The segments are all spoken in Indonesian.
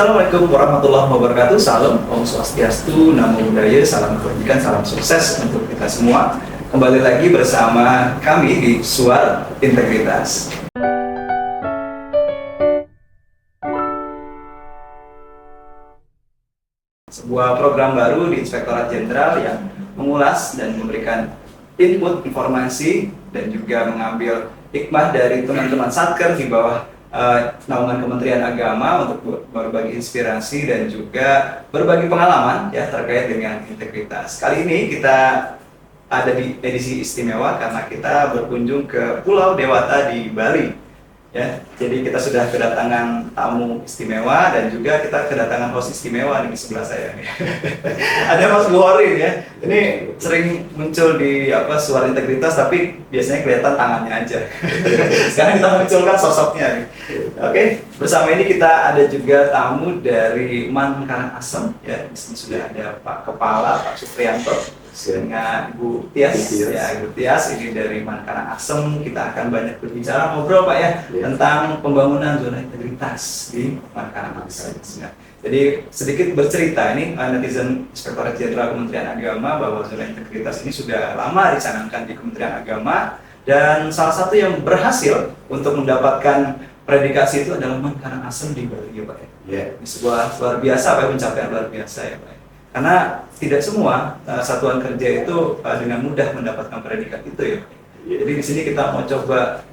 Assalamualaikum warahmatullahi wabarakatuh. Salam Om Swastiastu, Namo Buddhaya, salam kebajikan, salam sukses untuk kita semua. Kembali lagi bersama kami di Suara Integritas. Sebuah program baru di Inspektorat Jenderal yang mengulas dan memberikan input informasi dan juga mengambil hikmah dari teman-teman Satker di bawah naungan Kementerian Agama untuk berbagi inspirasi dan juga berbagi pengalaman ya terkait dengan integritas. Kali ini kita ada di edisi istimewa karena kita berkunjung ke Pulau Dewata di Bali. Ya, jadi kita sudah kedatangan tamu istimewa dan juga kita kedatangan host istimewa di sebelah saya nih. Ada Mas Bukhari ya. Ini sering muncul di Suara Integritas tapi biasanya kelihatan tangannya aja. Sekarang kita munculkan sosoknya nih. Oke, bersama ini kita ada juga tamu dari Man Karangasem ya. Di sini sudah ada Pak Kepala Pak Supriyanto dengan Ibu Tias. Ya, Ibu Tias ini dari Man Karangasem. Kita akan banyak berbicara ngobrol Pak ya tentang pembangunan zona integritas di Man Karangasem. Jadi sedikit bercerita ini netizen Inspektorat Jenderal Kementerian Agama bahwa zona integritas ini sudah lama dicanangkan di Kementerian Agama dan salah satu yang berhasil untuk mendapatkan predikasi itu adalah Man Karangasem di Bali ya Pak ya. Ini sebuah luar biasa Pak, pencapaian luar biasa ya Pak. Karena tidak semua satuan kerja itu dengan mudah mendapatkan predikat itu ya. Jadi di sini kita mau coba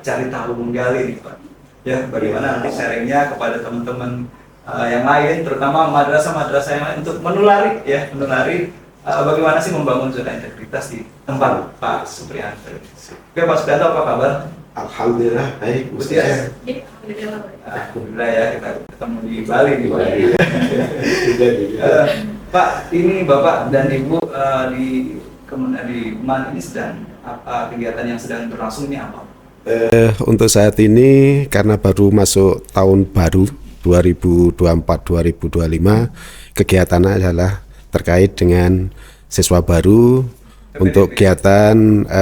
cari tahu menggali nih Pak. Ya, bagaimana nanti sharingnya kepada teman-teman yang lain, terutama madrasah-madrasah yang lain untuk menulari bagaimana sih membangun zona integritas di tempat Pak Supriyanto. Oke Pak Supriyanto, apa kabar? Alhamdulillah baik. Ustaz. Alhamdulillah ya, kita ketemu di Bali nih Pak. Pak, ini Bapak dan Ibu di MAN ini sedang kegiatan yang sedang berlangsung ini apa? Untuk saat ini karena baru masuk tahun baru 2024-2025, kegiatannya adalah terkait dengan siswa baru untuk kegiatan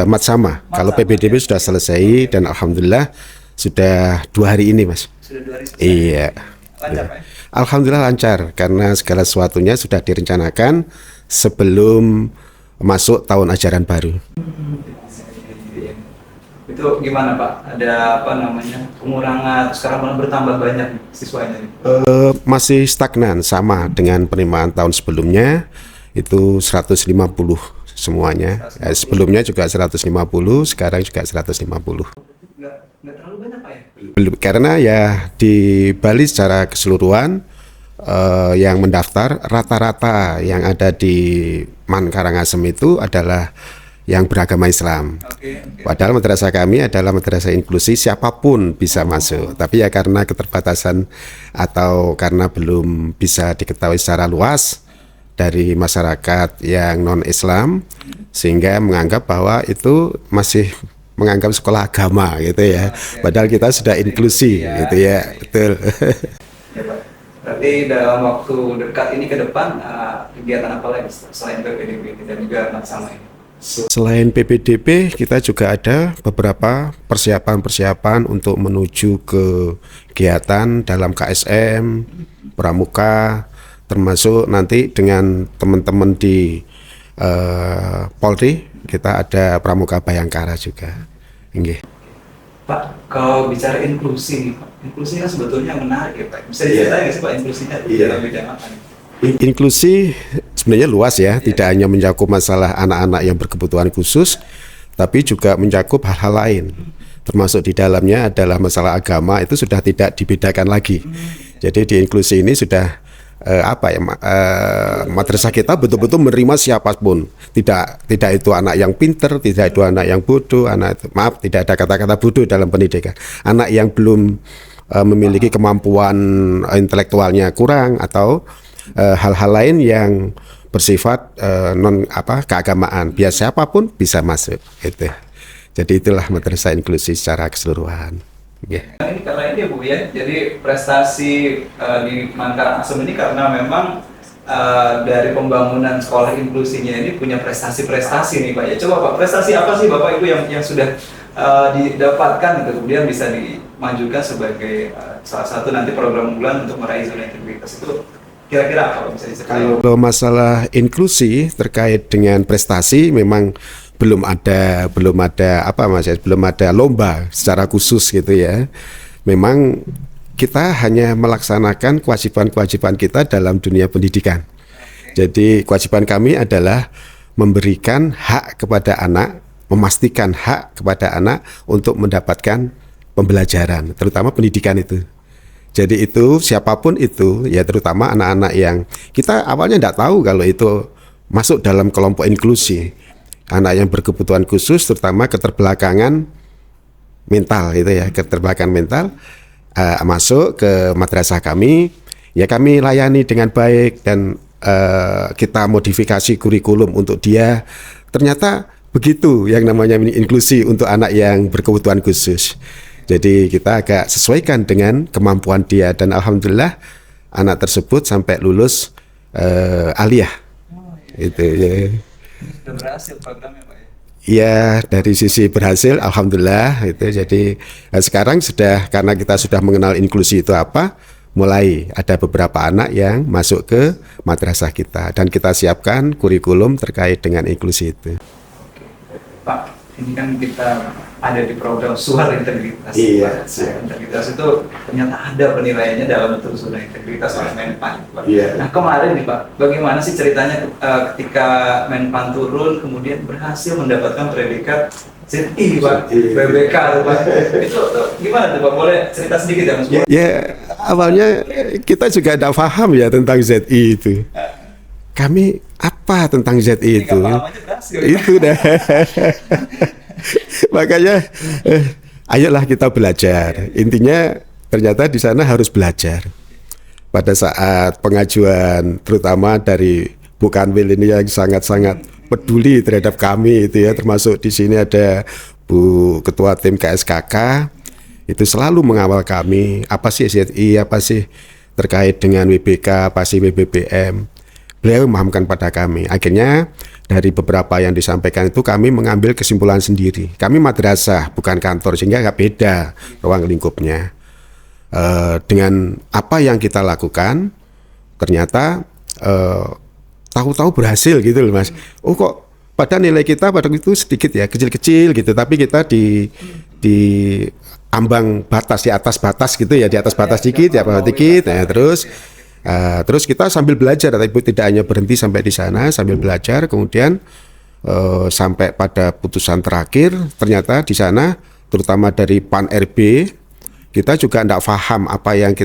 Matsama. Kalau PPDB sudah selesai dan alhamdulillah sudah 2 hari ini Mas. Sudah 2 hari selesai? Iya. Lancar Pak? Alhamdulillah lancar karena segala sesuatunya sudah direncanakan sebelum masuk tahun ajaran baru. Itu gimana Pak? Ada pengurangan, sekarang malah bertambah banyak siswanya? Masih stagnan sama dengan penerimaan tahun sebelumnya, itu 150 semuanya. Sebelumnya juga 150, sekarang juga 150. Nggak terlalu banyak Pak ya? Belum, karena ya di Bali secara keseluruhan yang mendaftar rata-rata yang ada di Man Karangasem itu adalah yang beragama Islam. Padahal madrasah kami adalah madrasah inklusi, siapapun bisa masuk. Tapi ya karena keterbatasan atau karena belum bisa diketahui secara luas dari masyarakat yang non-Islam, sehingga menganggap bahwa itu masih menganggap sekolah agama gitu ya. Padahal kita sudah inklusi gitu ya, betul. Berarti dalam waktu dekat ini ke depan kegiatan apa lagi selain PPDB dan juga Matsama ini? Selain PPDB, kita juga ada beberapa persiapan-persiapan untuk menuju ke kegiatan dalam KSM, Pramuka, termasuk nanti dengan teman-teman di Polri, kita ada Pramuka Bayangkara juga. Nggih. Pak, kalau bicara inklusi, inklusi kan sebetulnya menarik ya Pak. Bisa diceritain nggak sih Pak inklusinya dalam bidang apa nih? Inklusi sebenarnya luas ya, tidak hanya mencakup masalah anak-anak yang berkebutuhan khusus, tapi juga mencakup hal-hal lain. Termasuk di dalamnya adalah masalah agama, itu sudah tidak dibedakan lagi. Jadi di inklusi ini sudah madrasah kita betul-betul menerima siapapun. Tidak itu anak yang pinter, tidak itu anak yang bodoh, tidak ada kata-kata bodoh dalam pendidikan. Anak yang belum memiliki kemampuan intelektualnya kurang atau hal-hal lain yang bersifat keagamaan, biar siapapun bisa masuk gitu. Jadi itulah madrasah inklusi secara keseluruhan. Yeah. Ini karena ini Bu ya, jadi prestasi di Man Karangasem ini karena memang dari pembangunan sekolah inklusinya ini punya prestasi-prestasi nih Pak ya. Coba Pak, prestasi apa sih Bapak Ibu yang sudah didapatkan gitu, kemudian bisa majukan sebagai salah satu nanti program unggulan untuk meraih zona integritas itu kira-kira apa bisa diceritain? Kalau masalah inklusi terkait dengan prestasi memang belum ada apa Mas ya, belum ada lomba secara khusus gitu ya. Memang kita hanya melaksanakan kewajiban-kewajiban kita dalam dunia pendidikan. Jadi kewajiban kami adalah memberikan hak kepada anak, memastikan hak kepada anak untuk mendapatkan pembelajaran, terutama pendidikan itu. Jadi itu siapapun itu, ya terutama anak-anak yang kita awalnya tidak tahu kalau itu masuk dalam kelompok inklusi. Anak yang berkebutuhan khusus, terutama keterbelakangan mental gitu ya, keterbelakangan mental masuk ke madrasah kami, ya kami layani dengan baik dan kita modifikasi kurikulum untuk dia. Ternyata begitu yang namanya inklusi untuk anak yang berkebutuhan khusus. Jadi kita agak sesuaikan dengan kemampuan dia dan alhamdulillah anak tersebut sampai lulus aliyah. Itu ya. Sudah berhasil programnya Pak ya? Ya dari sisi berhasil alhamdulillah itu. Jadi sekarang sudah karena kita sudah mengenal inklusi itu apa, mulai ada beberapa anak yang masuk ke madrasah kita dan kita siapkan kurikulum terkait dengan inklusi itu. Pak, ini kan kita ada di program Suara Integritas. Iya. Suara Integritas itu ternyata ada penilaiannya dalam bentuk Suara Integritas oleh Menpan. Iya. Nah kemarin nih Pak, bagaimana sih ceritanya ketika Menpan turun kemudian berhasil mendapatkan predikat ZI Pak, BBK tuh Pak. Itu gimana tuh Pak? Boleh cerita sedikit ya Mas? Ya awalnya kita juga tidak paham ya tentang ZI itu. Kami apa tentang ZI itu? Itu dah. Makanya ayolah kita belajar. Intinya ternyata di sana harus belajar. Pada saat pengajuan terutama dari Bu Kanwil ini yang sangat-sangat peduli terhadap kami itu ya, termasuk di sini ada Bu Ketua Tim KSKK itu selalu mengawal kami, apa sih ZI, apa sih terkait dengan WBK, apa sih WBBM. Beliau memahamkan pada kami. Akhirnya dari beberapa yang disampaikan itu kami mengambil kesimpulan sendiri. Kami madrasah bukan kantor sehingga nggak beda ruang lingkupnya. Dengan apa yang kita lakukan ternyata tahu-tahu berhasil gitu loh Mas. Oh kok pada nilai kita pada itu sedikit ya kecil-kecil gitu, tapi kita di ambang batas, di atas batas gitu ya, di atas batas dikit ya dikit. Nah, terus kita sambil belajar, tapi tidak hanya berhenti sampai di sana, sambil belajar kemudian sampai pada putusan terakhir. Ternyata di sana terutama dari PAN RB kita juga tidak paham apa yang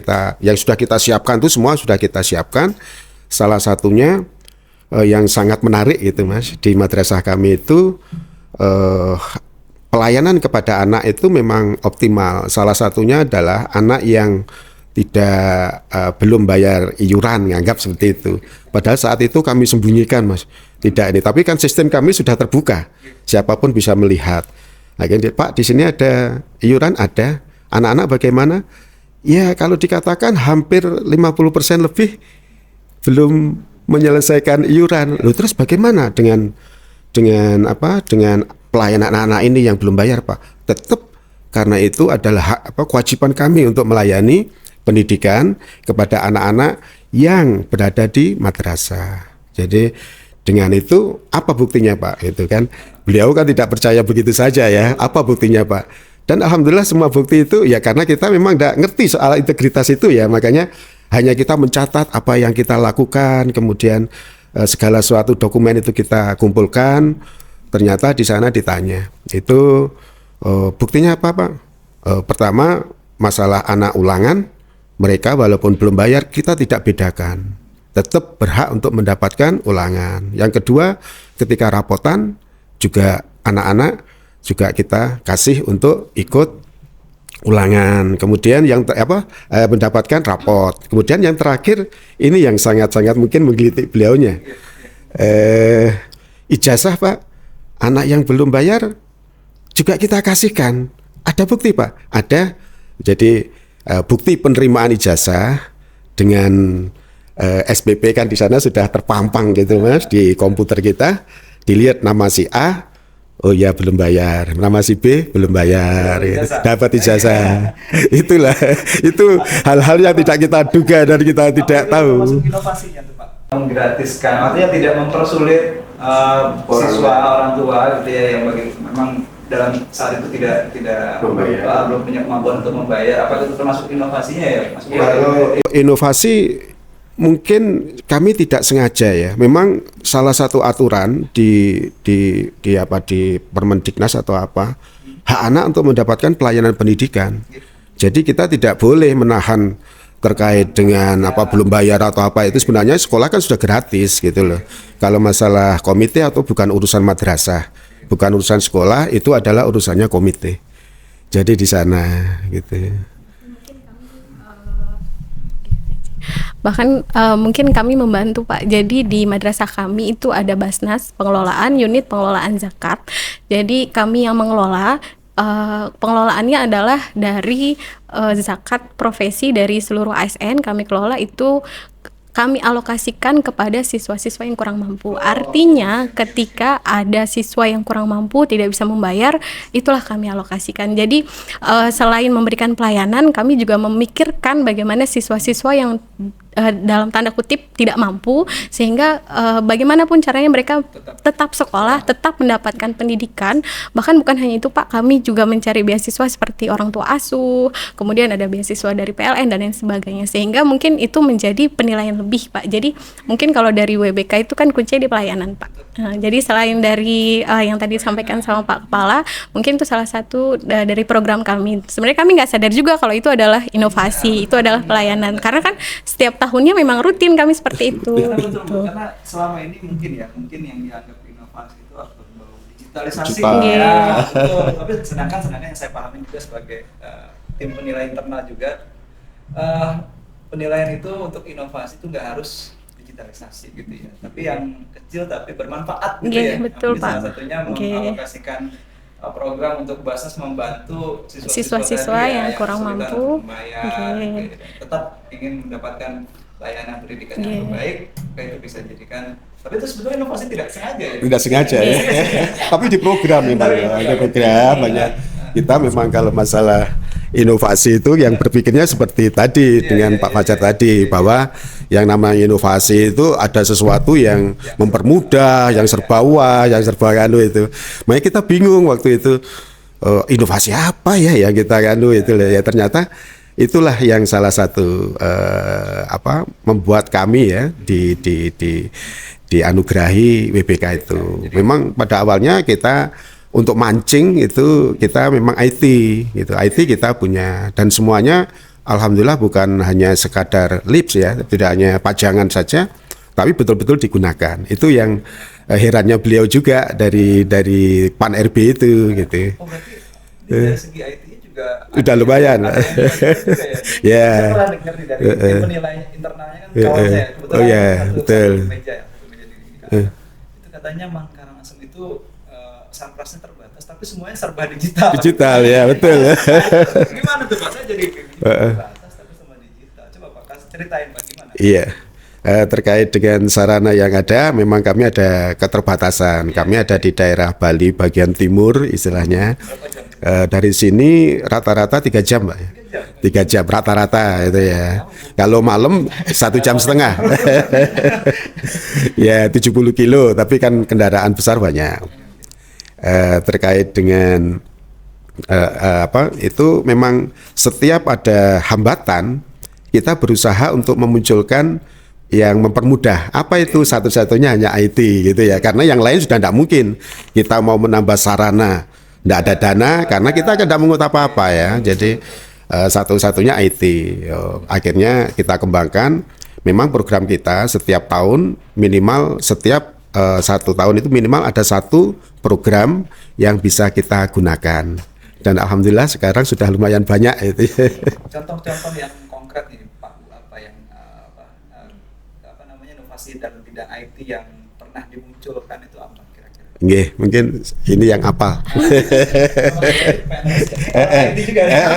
sudah kita siapkan itu semua sudah kita siapkan. Salah satunya yang sangat menarik gitu Mas, di madrasah kami itu pelayanan kepada anak itu memang optimal. Salah satunya adalah anak yang tidak belum bayar iuran, nganggap seperti itu. Padahal saat itu kami sembunyikan Mas, tidak ini. Tapi kan sistem kami sudah terbuka, siapapun bisa melihat. Akhirnya Pak di sini ada iuran, ada. Anak-anak bagaimana? Ya kalau dikatakan hampir 50% lebih belum menyelesaikan iuran. Loh terus bagaimana dengan pelayanan anak-anak ini yang belum bayar Pak? Tetap karena itu adalah kewajiban kami untuk melayani pendidikan kepada anak-anak yang berada di madrasah. Jadi dengan itu apa buktinya Pak? Itu kan beliau kan tidak percaya begitu saja ya. Apa buktinya Pak? Dan alhamdulillah semua bukti itu ya karena kita memang tidak ngerti soal integritas itu ya, makanya hanya kita mencatat apa yang kita lakukan, kemudian segala suatu dokumen itu kita kumpulkan. Ternyata di sana ditanya itu buktinya apa Pak? Pertama masalah anak ulangan, mereka walaupun belum bayar kita tidak bedakan, tetap berhak untuk mendapatkan ulangan. Yang kedua ketika rapotan juga anak-anak juga kita kasih untuk ikut ulangan. Kemudian yang mendapatkan raport. Kemudian yang terakhir ini yang sangat-sangat mungkin menggelitik beliaunya. Ijazah Pak, anak yang belum bayar juga kita kasihkan. Ada bukti Pak? Ada. Jadi bukti penerimaan ijazah dengan SPP kan di sana sudah terpampang gitu Mas di komputer kita. Dilihat nama si A. Oh ya belum bayar, nama si B belum bayar, dapat ijazah. Itulah, itu hal-hal yang tidak kita duga dan kita tidak tahu. Masuk inovasinya tuh Pak, menggratiskan, artinya tidak mempersulit siswa orang tua gitu ya, yang memang dalam saat itu tidak belum punya kemampuan untuk membayar. Apakah itu termasuk inovasinya ya Mas? Kalau inovasi mungkin kami tidak sengaja ya. Memang salah satu aturan di Permendiknas atau apa, hak anak untuk mendapatkan pelayanan pendidikan. Jadi kita tidak boleh menahan terkait dengan belum bayar atau apa, itu sebenarnya sekolah kan sudah gratis gitu loh. Kalau masalah komite atau bukan urusan madrasah, bukan urusan sekolah, itu adalah urusannya komite. Jadi di sana gitu. Bahkan mungkin kami membantu Pak. Jadi di madrasah kami itu ada Basnas, pengelolaan unit pengelolaan zakat. Jadi kami yang mengelola, pengelolaannya adalah dari zakat profesi dari seluruh ASN kami kelola, itu kami alokasikan kepada siswa-siswa yang kurang mampu. Artinya ketika ada siswa yang kurang mampu tidak bisa membayar, itulah kami alokasikan. Jadi selain memberikan pelayanan, kami juga memikirkan bagaimana siswa-siswa yang dalam tanda kutip tidak mampu, sehingga bagaimanapun caranya mereka tetap sekolah, tetap mendapatkan pendidikan. Bahkan bukan hanya itu Pak, kami juga mencari beasiswa seperti orang tua asuh, kemudian ada beasiswa dari PLN dan lain sebagainya, sehingga mungkin itu menjadi penilaian lebih Pak. Jadi mungkin kalau dari WBK itu kan kuncinya di pelayanan Pak. Jadi selain dari yang tadi disampaikan sama Pak Kepala, mungkin itu salah satu dari program kami. Sebenarnya kami nggak sadar juga kalau itu adalah inovasi, itu adalah pelayanan, karena kan setiap tahunnya memang rutin kami seperti itu. Betul. Karena selama ini mungkin yang dianggap inovasi itu berbau digitalisasi. Iya. Betul. Tapi sedangkan yang saya pahami juga sebagai tim penilai internal juga, penilaian itu untuk inovasi itu nggak harus digitalisasi gitu ya. Tapi yang kecil tapi bermanfaat gitu ya. Betul Pak. Salah satunya mengalokasikan program untuk Basnas membantu siswa-siswa yang kurang mampu, tetap ingin mendapatkan layanan pendidikan yang terbaik, itu bisa jadikan. Tapi itu sebetulnya inovasi tidak sengaja ya? Tidak sengaja ya. Tapi di program memang ada program banyak. Kita memang kalau masalah inovasi itu yang berpikirnya seperti tadi dengan Pak Fajar tadi, bahwa yang namanya inovasi itu ada sesuatu yang mempermudah, yang serba wah, yang serba itu. Makanya kita bingung waktu itu, inovasi apa ya yang kita itu ya, ternyata itulah yang salah satu membuat kami ya dianugerahi WBK itu. Memang pada awalnya kita untuk mancing itu kita memang IT gitu. IT kita punya, dan semuanya alhamdulillah bukan hanya sekadar lips ya, tidak hanya pajangan saja, tapi betul-betul digunakan. Itu yang herannya beliau juga dari Pan RB itu gitu. Oh, berarti dari segi IT-nya juga udah lumayan. Ya. Saya pernah dengar dari penilai internalnya kan kawan saya kebetulan betul. Satu meja di itu katanya Mang Karangasem itu sarprasnya terbatas, tapi semuanya serba digital. Digital ya, betul. Gimana tuh Pak? Saya jadi terbatas tapi semua digital. Coba Pak ceritain bagaimana? Iya. Terkait dengan sarana yang ada, memang kami ada keterbatasan. Kami ada di daerah Bali bagian timur istilahnya. Dari sini rata-rata 3 jam, Pak. 3 jam rata-rata itu ya. Kalau malam 1,5 jam. Ya 70 kilo, tapi kan kendaraan besar banyak. Terkait dengan itu memang setiap ada hambatan kita berusaha untuk memunculkan yang mempermudah. Apa itu? Satu-satunya hanya IT gitu ya, karena yang lain sudah tidak mungkin kita mau menambah sarana, tidak ada dana karena kita tidak mengut apa-apa ya. Jadi satu-satunya IT. Akhirnya kita kembangkan. Memang program kita setiap tahun minimal setiap 1 tahun itu minimal ada 1 program yang bisa kita gunakan, dan alhamdulillah sekarang sudah lumayan banyak itu. Contoh-contoh yang konkret nih Pak, apa yang inovasi dalam bidang IT yang pernah dimunculkan itu apa kira-kira? Nggih, mungkin ini yang apa? IT juga ya.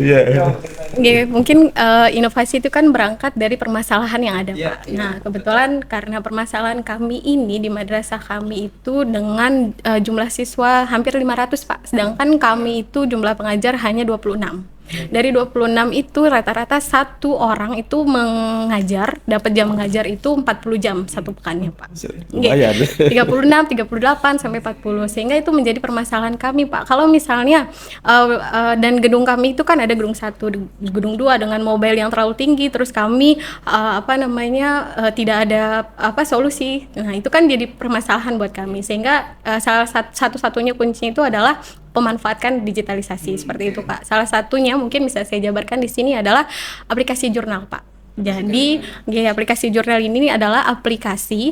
Iya. Mungkin inovasi itu kan berangkat dari permasalahan yang ada, Iya, Pak. iya, Nah, kebetulan karena permasalahan kami ini di madrasah kami itu dengan jumlah siswa hampir 500, Pak. Sedangkan kami itu jumlah pengajar hanya 26. Dari 26 itu rata-rata satu orang itu mengajar, dapat jam mengajar itu 40 jam satu pekannya, Pak. Lumayan. 36, 38 sampai 40. Sehingga itu menjadi permasalahan kami, Pak. Kalau misalnya dan gedung kami itu kan ada gedung 1, gedung 2 dengan mobile yang terlalu tinggi, terus kami tidak ada solusi. Nah, itu kan jadi permasalahan buat kami. Sehingga salah satu-satunya kuncinya itu adalah pemanfaatkan digitalisasi seperti itu, Pak. Salah satunya mungkin bisa saya jabarkan di sini adalah aplikasi jurnal, Pak. Jadi aplikasi jurnal ini adalah aplikasi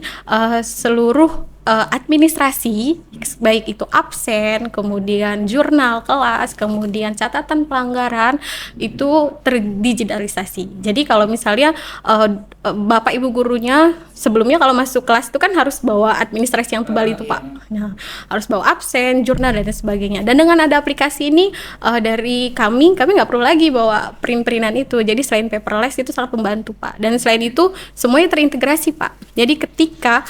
seluruh administrasi, baik itu absen, kemudian jurnal kelas, kemudian catatan pelanggaran itu terdigitalisasi. Jadi kalau misalnya Bapak Ibu gurunya sebelumnya kalau masuk kelas itu kan harus bawa administrasi yang tebal itu, Pak. Nah, harus bawa absen, jurnal dan sebagainya. Dan dengan ada aplikasi ini dari kami nggak perlu lagi bawa print-printan itu. Jadi selain paperless itu sangat membantu, Pak. Dan selain itu semuanya terintegrasi, Pak. Jadi ketika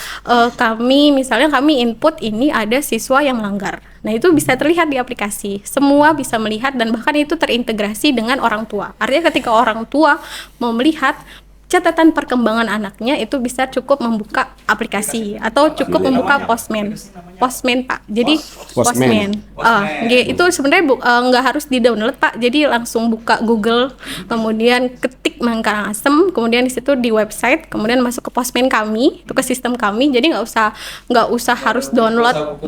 misalnya kami input ini ada siswa yang melanggar. Nah, itu bisa terlihat di aplikasi. Semua bisa melihat dan bahkan itu terintegrasi dengan orang tua. Artinya ketika orang tua mau melihat catatan perkembangan anaknya itu bisa cukup membuka aplikasi atau cukup membuka Postman, Pak. Jadi Postman. Itu sebenarnya nggak harus di-download, Pak. Jadi langsung buka Google, kemudian ketik Karangasem, kemudian di situ di website, kemudian masuk ke Postman kami, itu ke sistem kami. Jadi nggak usah harus download.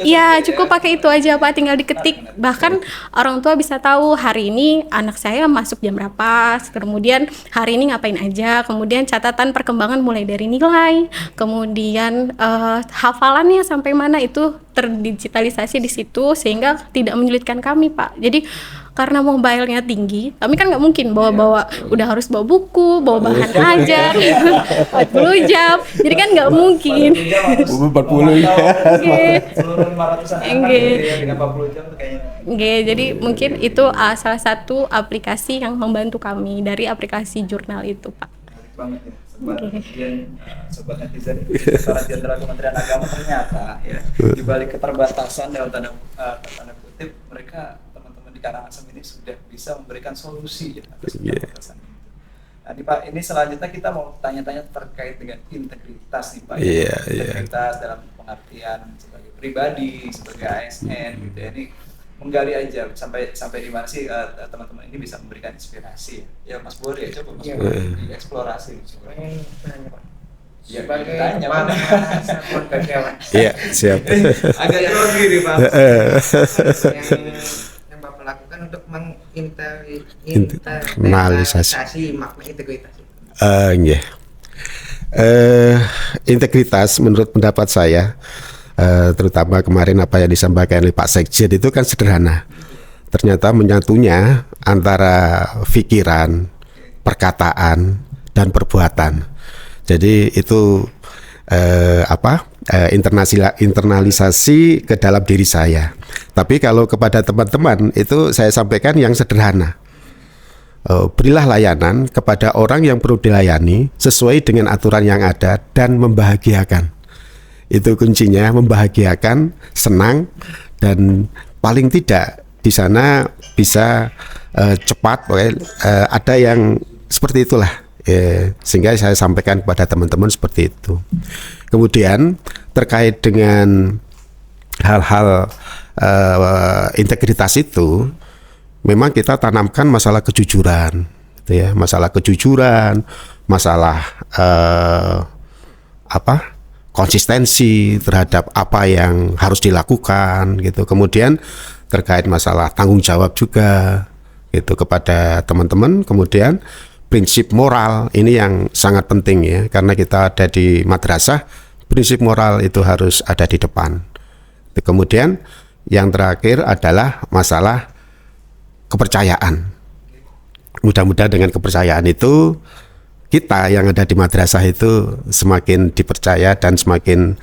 Iya, cukup pakai itu aja, Pak. Tinggal diketik. Bahkan orang tua bisa tahu hari ini anak saya masuk jam berapa, kemudian hari ini ngapain aja, kemudian catatan perkembangan mulai dari nilai, kemudian hafalannya sampai mana itu terdigitalisasi di situ sehingga tidak menyulitkan kami, Pak. Jadi karena mobile-nya tinggi, kami kan nggak mungkin bawa udah harus bawa buku, bawa bahan ajar 40 jam, jadi kan nggak mungkin. 40 ya. Seluruh 500-an anak dengan 40 jam tuh kayaknya. Jadi mungkin itu salah satu aplikasi yang membantu kami dari aplikasi jurnal itu, Pak. Banget ya. Sobat netizen, Inspektorat Jenderal Kementerian Agama ternyata ya di balik keterbatasan dalam tanda kutip mereka teman-teman di Karangasem ini sudah bisa memberikan solusi ya atas keterbatasan itu. Nah, Pak, ini selanjutnya kita mau tanya-tanya terkait dengan integritas nih, Pak. Integritas dalam pengertian sebagai pribadi, sebagai ASN gitu ya. Ini menggali aja sampai di mana sih teman-teman ini bisa memberikan inspirasi ya. Mas Bori ya, coba Mas Bori dieksplorasi. Ya, sebagai mana satuan karyawan. Iya, siap. Agak grogi nih, Pak. yang Bapak lakukan untuk menginternalisasi makna integritas. Integritas menurut pendapat saya, terutama kemarin apa yang disampaikan oleh Pak Sekjen itu kan sederhana. Ternyata menyatunya antara pikiran, perkataan, dan perbuatan. Jadi itu internalisasi ke dalam diri saya. Tapi kalau kepada teman-teman itu saya sampaikan yang sederhana. Berilah layanan kepada orang yang perlu dilayani sesuai dengan aturan yang ada dan membahagiakan. Itu kuncinya, membahagiakan, senang, dan paling tidak di sana bisa cepat, ada yang seperti itulah, sehingga saya sampaikan kepada teman-teman seperti itu. Kemudian terkait dengan hal-hal integritas itu, memang kita tanamkan masalah kejujuran, gitu ya, masalah kejujuran, masalah konsistensi terhadap apa yang harus dilakukan gitu. Kemudian terkait masalah tanggung jawab juga gitu kepada teman-teman. Kemudian prinsip moral ini yang sangat penting ya, karena kita ada di madrasah, prinsip moral itu harus ada di depan. Kemudian yang terakhir adalah masalah kepercayaan. Mudah-mudahan dengan kepercayaan itu kita yang ada di madrasah itu semakin dipercaya dan semakin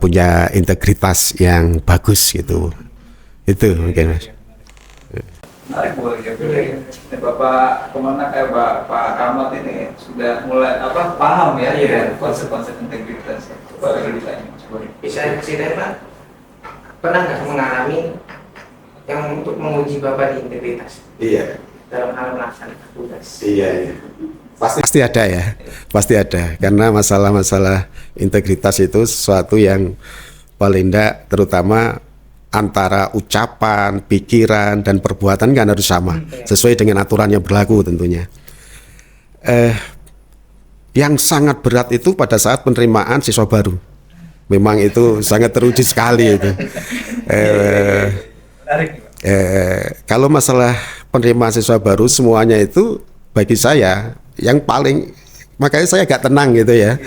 punya integritas yang bagus gitu. Itu mungkin, Mas. Menarik boleh ya, ini Bapak Kemenak, Pak Ahmad ini sudah mulai paham ya dengan konsep-konsep integritas. Coba ditanya, coba. Bisa cerita Pak, pernah nggak mengalami yang untuk menguji Bapak di integritas Iya. dalam hal melaksanakan tugas? Iya. Pasti ada ya, pasti ada. Karena masalah-masalah integritas itu sesuatu yang paling tidak, terutama antara ucapan, pikiran, dan perbuatan kan harus sama, sesuai dengan aturan yang berlaku tentunya. Yang sangat berat itu pada saat penerimaan siswa baru. Memang itu sangat teruji sekali itu. Kalau masalah penerimaan siswa baru semuanya itu bagi saya yang paling, makanya saya agak tenang gitu ya.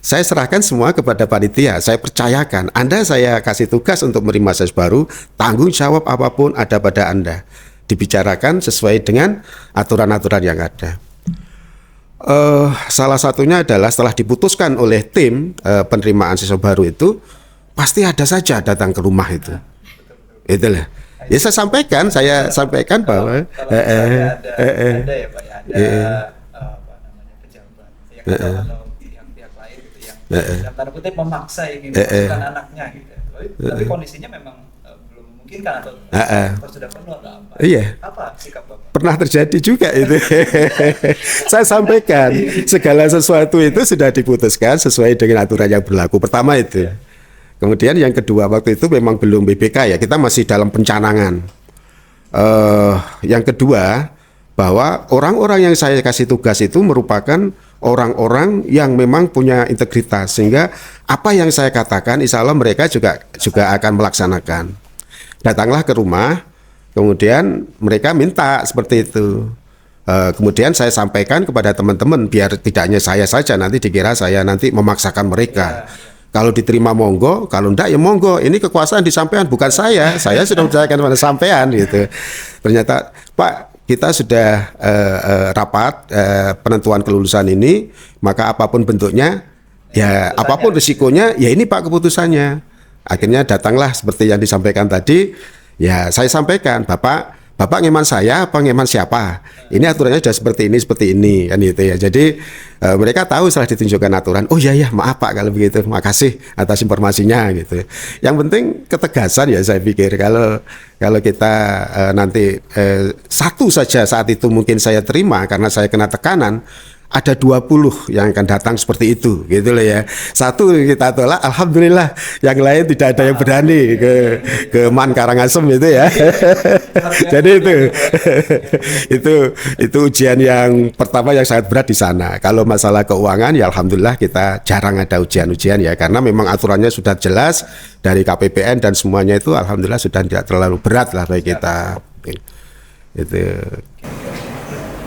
Saya serahkan semua kepada panitia, saya percayakan. Anda saya kasih tugas untuk menerima siswa baru, tanggung jawab apapun ada pada Anda. Dibicarakan sesuai dengan aturan-aturan yang ada. Salah satunya adalah setelah diputuskan oleh tim penerimaan siswa baru itu, pasti ada saja datang ke rumah itu. Itulah. Ya saya sampaikan bahwa ada ya Pak ya, ada apa namanya pejabat yang atau pihak lain gitu yang dalam tanda kutip memaksa ingin memasukkan anaknya gitu. Tapi kondisinya memang belum memungkinkan atau sudah penuh atau apa? Iya. Apa sikap Bapak? Pernah terjadi juga itu. Saya sampaikan segala sesuatu itu sudah diputuskan sesuai dengan aturan yang berlaku. Pertama itu. Kemudian yang kedua, waktu itu memang belum BPK ya, kita masih dalam pencanangan. Yang kedua, bahwa orang-orang yang saya kasih tugas itu merupakan orang-orang yang memang punya integritas, sehingga apa yang saya katakan insya Allah mereka juga akan melaksanakan. Datanglah ke rumah, kemudian mereka minta seperti itu. Kemudian saya sampaikan kepada teman-teman biar tidak hanya saya saja nanti dikira saya nanti memaksakan mereka. Kalau diterima monggo, kalau enggak ya monggo. Ini kekuasaan disampaikan bukan saya. Saya sudah percayakan pada sampean gitu. Ternyata Pak, kita sudah rapat penentuan kelulusan ini, maka apapun bentuknya, ya apapun risikonya, ya ini Pak keputusannya. Akhirnya datanglah seperti yang disampaikan tadi. Ya saya sampaikan, Bapak ngeman saya apa ngeman siapa? Ini aturannya sudah seperti ini kan gitu ya. Jadi mereka tahu setelah ditunjukkan aturan. Oh iya maaf Pak kalau begitu. Makasih atas informasinya gitu. Yang penting ketegasan ya saya pikir. Kalau kita nanti satu saja saat itu mungkin saya terima karena saya kena tekanan. Ada 20 yang akan datang seperti itu gitu loh ya. Satu kita tolak, alhamdulillah. Yang lain tidak ada yang berani ke Man Karangasem itu ya. Jadi itu ujian yang pertama yang sangat berat di sana. Kalau masalah keuangan ya alhamdulillah kita jarang ada ujian-ujian ya, karena memang aturannya sudah jelas dari KPPN dan semuanya itu alhamdulillah sudah tidak terlalu berat lah bagi kita. Itu.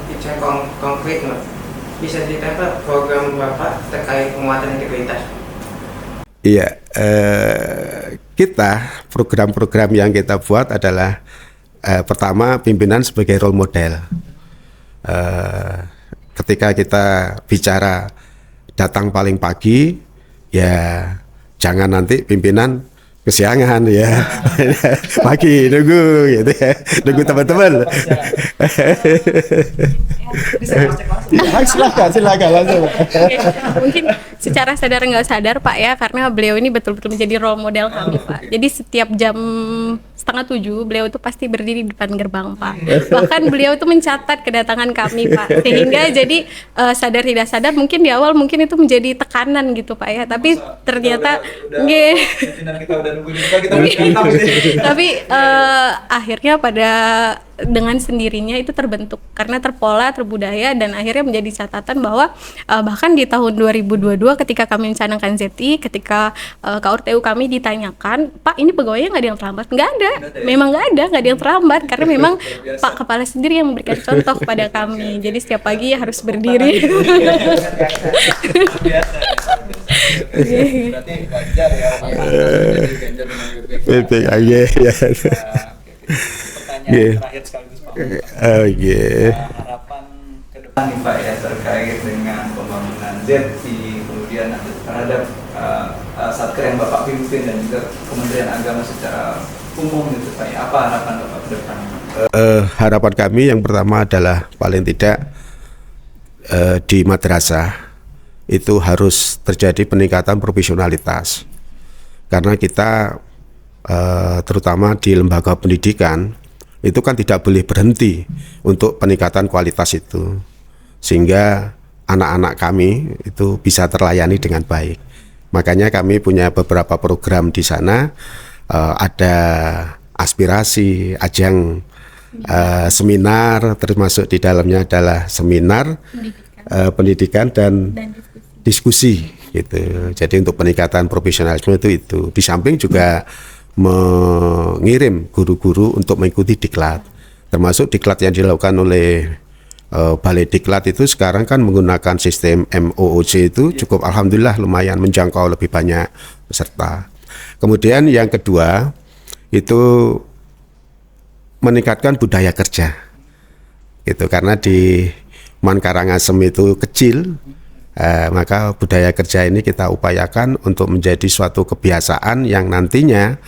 Bicara konkret Mas. Bisa cerita Pak program Bapak terkait penguatan integritas? Iya, kita program-program yang kita buat adalah pertama pimpinan sebagai role model. Ketika kita bicara datang paling pagi, ya jangan nanti pimpinan kesiangan ya. Pagi nunggu gitu ya, nunggu teman-teman. Silakan langsung. Mungkin secara sadar nggak sadar Pak ya, karena beliau ini betul-betul menjadi role model kami Pak. Jadi setiap jam 6:30 beliau itu pasti berdiri di depan gerbang Pak. Bahkan beliau itu mencatat kedatangan kami Pak, sehingga jadi sadar tidak sadar mungkin di awal mungkin itu menjadi tekanan gitu Pak ya. Tapi ternyata tapi akhirnya pada dengan sendirinya itu terbentuk karena terpola, terbudaya, dan akhirnya menjadi catatan bahwa bahkan di tahun 2022 ketika kami mencanangkan ZI, ketika KURTU kami ditanyakan, Pak ini pegawainya nggak ada yang terlambat? Nggak ada, memang nggak ada yang terlambat karena memang Pak Kepala sendiri yang memberikan contoh pada kami. Jadi setiap pagi harus berdiri. Berarti wajar ya Ganjar dengan BPKG ya. Pertanyaan terakhir sekaligus Pak. Harapan ke depan nih Pak ya terkait dengan pembangunan ZI, kemudian terhadap Satker yang Bapak pimpin dan juga Kementerian Agama secara umum gitu Pak ya. Apa harapan Bapak ke depan? Harapan kami yang pertama adalah paling tidak di madrasah itu harus terjadi peningkatan profesionalitas, karena kita terutama di lembaga pendidikan itu kan tidak boleh berhenti untuk peningkatan kualitas itu, sehingga anak-anak kami itu bisa terlayani dengan baik. Makanya kami punya beberapa program di sana, ada aspirasi, ajang seminar, termasuk di dalamnya adalah seminar pendidikan dan diskusi gitu. Jadi untuk peningkatan profesionalisme itu di samping juga mengirim guru-guru untuk mengikuti diklat, termasuk diklat yang dilakukan oleh Balai Diklat itu sekarang kan menggunakan sistem MOOC itu cukup, alhamdulillah lumayan menjangkau lebih banyak peserta. Kemudian yang kedua itu meningkatkan budaya kerja gitu, karena di Man Karangasem itu kecil, maka budaya kerja ini kita upayakan untuk menjadi suatu kebiasaan yang nantinya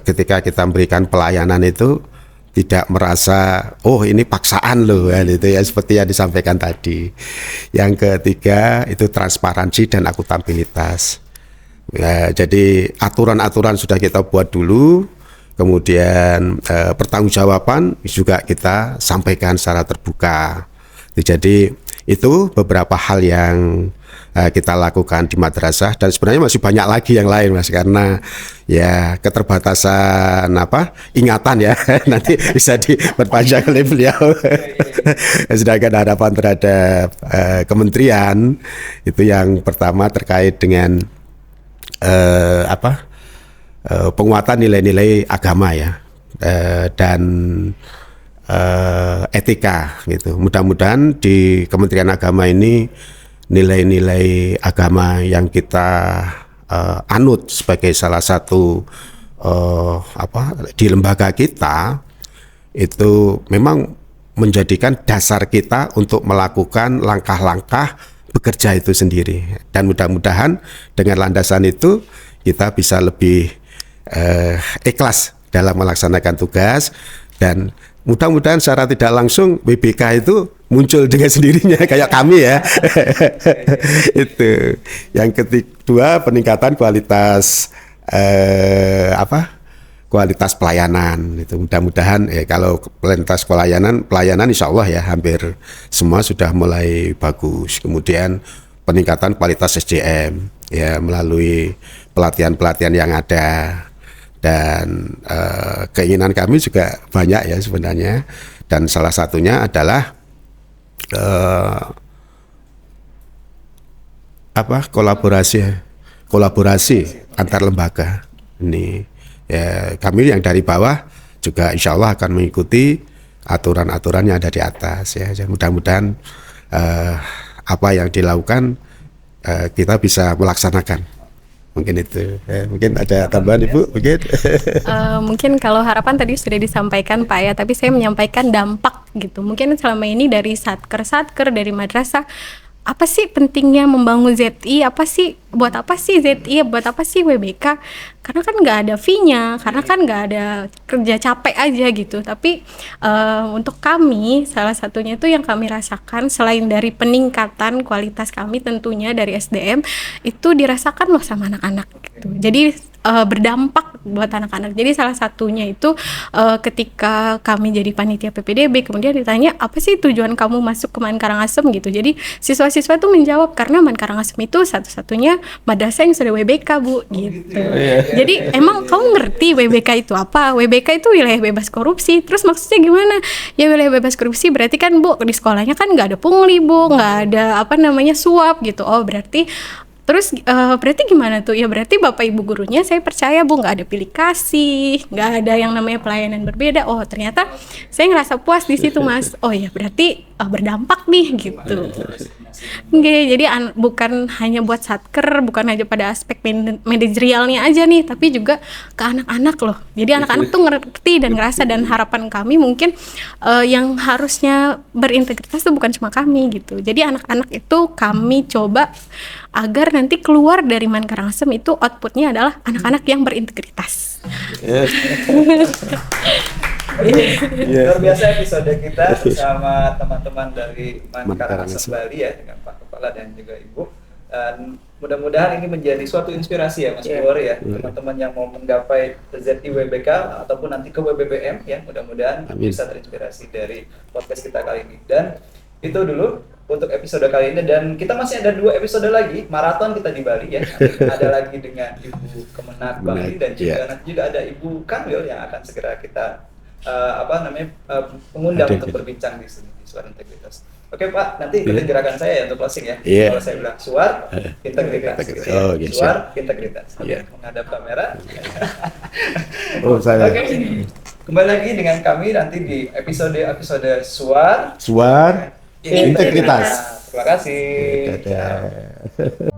ketika kita memberikan pelayanan itu tidak merasa oh ini paksaan loh kan, itu ya seperti yang disampaikan tadi. Yang ketiga itu transparansi dan akuntabilitas. Jadi aturan-aturan sudah kita buat dulu, kemudian pertanggungjawaban juga kita sampaikan secara terbuka. Jadi itu beberapa hal yang kita lakukan di madrasah, dan sebenarnya masih banyak lagi yang lain Mas, karena ya keterbatasan ingatan ya nanti bisa diperpanjang oleh beliau. Sedangkan harapan terhadap kementerian itu yang pertama terkait dengan penguatan nilai-nilai agama ya, dan etika gitu. Mudah-mudahan di Kementerian Agama ini nilai-nilai agama yang kita anut sebagai salah satu di lembaga kita itu memang menjadikan dasar kita untuk melakukan langkah-langkah bekerja itu sendiri, dan mudah-mudahan dengan landasan itu kita bisa lebih ikhlas dalam melaksanakan tugas, dan mudah-mudahan secara tidak langsung WBK itu muncul dengan sendirinya kayak kami ya. Itu. Yang kedua peningkatan kualitas kualitas pelayanan itu, mudah-mudahan kalau kualitas pelayanan insya Allah ya hampir semua sudah mulai bagus. Kemudian peningkatan kualitas SDM ya melalui pelatihan-pelatihan yang ada, dan keinginan kami juga banyak ya sebenarnya, dan salah satunya adalah kolaborasi antar lembaga ini ya. Kami yang dari bawah juga insya Allah akan mengikuti aturan-aturan yang ada di atas ya. Mudah-mudahan apa yang dilakukan kita bisa melaksanakan. Mungkin itu. Mungkin ada tambahan Ibu? Mungkin. Mungkin kalau harapan tadi sudah disampaikan Pak ya, tapi saya menyampaikan dampak gitu. Mungkin selama ini dari satker dari madrasah, apa sih pentingnya membangun ZI? Buat apa sih ZI? Buat apa sih WBK? Karena kan nggak ada fee-nya, karena kan nggak ada kerja capek aja gitu. Tapi untuk kami, salah satunya itu yang kami rasakan selain dari peningkatan kualitas kami tentunya dari SDM, itu dirasakan loh sama anak-anak gitu. Jadi berdampak buat anak-anak. Jadi salah satunya itu ketika kami jadi panitia PPDB, kemudian ditanya apa sih tujuan kamu masuk ke Man Karangasem gitu. Jadi siswa-siswa itu menjawab karena Man Karangasem itu satu-satunya madrasah yang sudah WBK Bu gitu. Jadi emang kamu ngerti WBK itu apa? WBK itu wilayah bebas korupsi. Terus maksudnya gimana? Ya wilayah bebas korupsi berarti kan Bu di sekolahnya kan nggak ada pungli Bu, nggak ada suap gitu. Oh berarti terus berarti gimana tuh? Ya berarti Bapak Ibu gurunya saya percaya Bu, nggak ada pilih kasih, nggak ada yang namanya pelayanan berbeda. Oh ternyata saya ngerasa puas di situ Mas. Oh ya berarti berdampak nih gitu. Jadi bukan hanya buat satker, bukan hanya pada aspek manajerialnya aja nih, tapi juga ke anak-anak loh. Jadi anak-anak tuh ngerti dan ngerasa, dan harapan kami mungkin yang harusnya berintegritas tuh bukan cuma kami gitu. Jadi anak-anak itu kami coba agar nanti keluar dari Man Karangasem itu outputnya adalah anak-anak yang berintegritas. Iya. Luar biasa episode kita bersama teman-teman dari Man Karangasem Karangasem. Bali ya, dengan Pak Kepala dan juga Ibu. Dan mudah-mudahan ini menjadi suatu inspirasi ya Mas Iya. Purwori ya, teman-teman yang mau menggapai ZIWBK ataupun nanti ke WBBM ya, mudah-mudahan Amin. bisa terinspirasi dari podcast kita kali ini. Dan itu dulu untuk episode kali ini, dan kita masih ada 2 episode lagi maraton kita di Bali ya. Nanti ada lagi dengan Ibu Kemenak Bali dan juga Iya. nanti juga ada Ibu Kanwil yang akan segera kita mengundang Hadir. untuk berbincang di sini di Suara Integritas. Oke Pak, nanti ikutin gerakan saya ya untuk closing ya. Iya. Kalau saya bilang suar, integritas. Gitu ya. Oh, gitu. Suar, integritas. Oke, Iya. menghadap kamera. Oh, saya. Oke, kembali lagi dengan kami nanti di episode Suar Suar integritas. Terima kasih. Dadah.